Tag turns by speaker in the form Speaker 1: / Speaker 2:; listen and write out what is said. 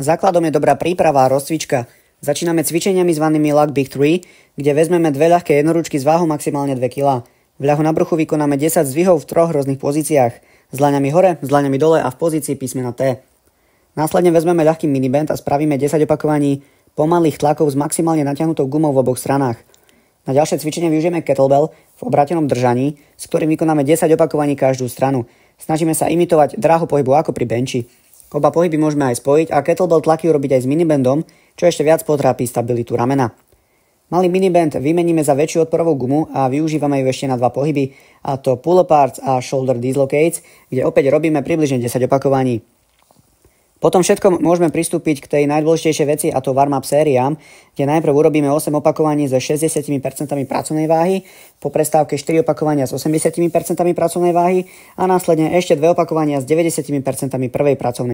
Speaker 1: Základom je dobrá príprava a rozcvička. Začíname cvičeniami zvanými Lag Big 3, kde vezmeme dve ľahké jednoručky s váhou maximálne 2 kg. V ľahu na bruchu vykonáme 10 zdvihov v 3 rôznych pozíciách. S dlaňami hore, s dlaňami dole a v pozícii písmena T. Následne vezmeme ľahký miniband a spravíme 10 opakovaní pomalých tlakov s maximálne natiahnutou gumou v oboch stranách. Na ďalšie cvičenie využijeme kettlebell v obrátenom držaní, s ktorým vykonáme 10 opakovaní každú stranu. Snažíme sa imitovať dráhu pohybu ako pri benchi. Oba pohyby môžeme aj spojiť a kettlebell tlaky urobiť aj s minibandom, čo ešte viac potrápí stabilitu ramena. Malý miniband vymeníme za väčšiu odporovú gumu a využívame ju ešte na 2 pohyby, a to pull aparts a shoulder dislocates, kde opäť robíme približne 10 opakovaní. Potom všetkom môžeme pristúpiť k tej najdôležitejšej veci, a to warm-up sériám, kde najprv urobíme 8 opakovaní so 60% pracovnej váhy, po prestávke 4 opakovania s 80% pracovnej váhy a následne ešte 2 opakovania s 90% prvej pracovnej